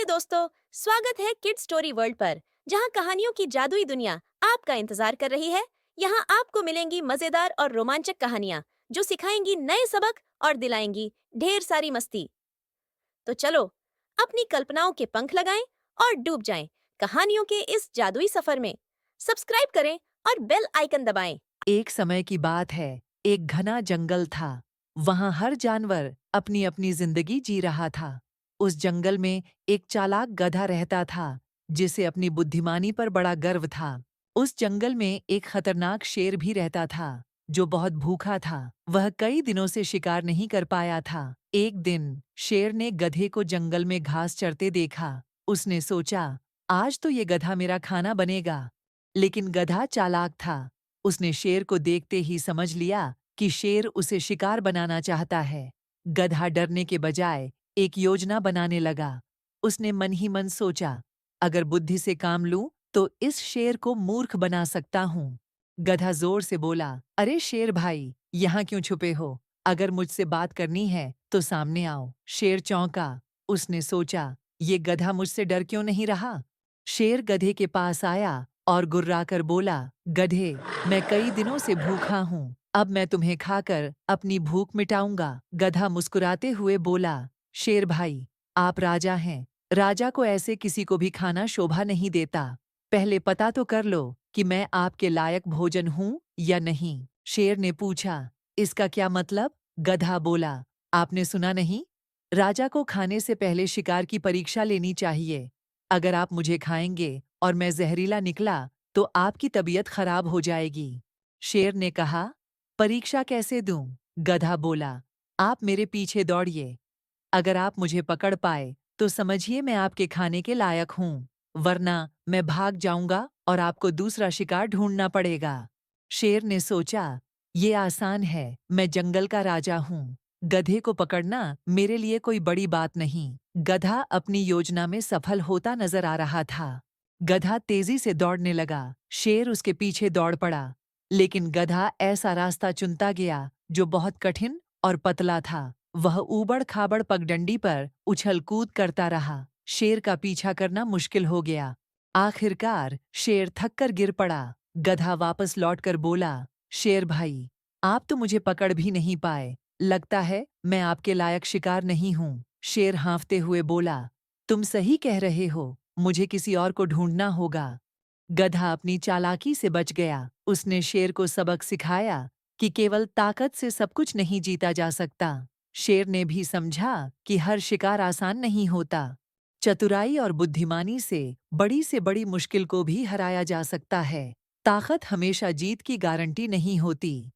दोस्तों, स्वागत है किड स्टोरी वर्ल्ड पर, जहां कहानियों की जादुई दुनिया आपका इंतजार कर रही है। यहां आपको मिलेंगी मजेदार और रोमांचक कहानियां जो सिखाएंगी नए सबक और दिलाएंगी ढेर सारी मस्ती। तो चलो, अपनी कल्पनाओं के पंख लगाएं और डूब जाएं कहानियों के इस जादुई सफर में। सब्सक्राइब करें और बेल आइकन दबाएं। एक समय की बात है, एक घना जंगल था। वहां हर जानवर अपनी अपनी जिंदगी जी रहा था। उस जंगल में एक चालाक गधा रहता था, जिसे अपनी बुद्धिमानी पर बड़ा गर्व था। उस जंगल में एक खतरनाक शेर भी रहता था, जो बहुत भूखा था। वह कई दिनों से शिकार नहीं कर पाया था। एक दिन शेर ने गधे को जंगल में घास चरते देखा। उसने सोचा, आज तो ये गधा मेरा खाना बनेगा। लेकिन गधा चालाक था। उसने शेर को देखते ही समझ लिया कि शेर उसे शिकार बनाना चाहता है। गधा डरने के बजाय एक योजना बनाने लगा। उसने मन ही मन सोचा, अगर बुद्धि से काम लूं तो इस शेर को मूर्ख बना सकता हूं। गधा जोर से बोला, अरे शेर भाई, यहाँ क्यों छुपे हो? अगर मुझसे बात करनी है तो सामने आओ। शेर चौंका। उसने सोचा, ये गधा मुझसे डर क्यों नहीं रहा? शेर गधे के पास आया और गुर्राकर बोला, गधे, मैं कई दिनों से भूखा हूँ। अब मैं तुम्हें खाकर अपनी भूख मिटाऊंगा। गधा मुस्कुराते हुए बोला, शेर भाई, आप राजा हैं। राजा को ऐसे किसी को भी खाना शोभा नहीं देता। पहले पता तो कर लो कि मैं आपके लायक भोजन हूँ या नहीं। शेर ने पूछा, इसका क्या मतलब? गधा बोला, आपने सुना नहीं? राजा को खाने से पहले शिकार की परीक्षा लेनी चाहिए। अगर आप मुझे खाएंगे और मैं जहरीला निकला तो आपकी तबीयत खराब हो जाएगी। शेर ने कहा, परीक्षा कैसे दूं? गधा बोला, आप मेरे पीछे दौड़िए। अगर आप मुझे पकड़ पाए तो समझिए मैं आपके खाने के लायक हूं, वरना मैं भाग जाऊंगा और आपको दूसरा शिकार ढूंढना पड़ेगा। शेर ने सोचा, ये आसान है, मैं जंगल का राजा हूं। गधे को पकड़ना मेरे लिए कोई बड़ी बात नहीं। गधा अपनी योजना में सफल होता नजर आ रहा था। गधा तेजी से दौड़ने लगा। शेर उसके पीछे दौड़ पड़ा। लेकिन गधा ऐसा रास्ता चुनता गया जो बहुत कठिन और पतला था। वह ऊबड़-खाबड़ पगडंडी पर उछल-कूद करता रहा। शेर का पीछा करना मुश्किल हो गया। आखिरकार शेर थककर गिर पड़ा। गधा वापस लौटकर बोला, शेर भाई, आप तो मुझे पकड़ भी नहीं पाए। लगता है मैं आपके लायक शिकार नहीं हूँ। शेर हाँफते हुए बोला, तुम सही कह रहे हो, मुझे किसी और को ढूंढना होगा। गधा अपनी चालाकी से बच गया। उसने शेर को सबक सिखाया कि केवल ताकत से सब कुछ नहीं जीता जा सकता। शेर ने भी समझा कि हर शिकार आसान नहीं होता। चतुराई और बुद्धिमानी से बड़ी मुश्किल को भी हराया जा सकता है। ताकत हमेशा जीत की गारंटी नहीं होती।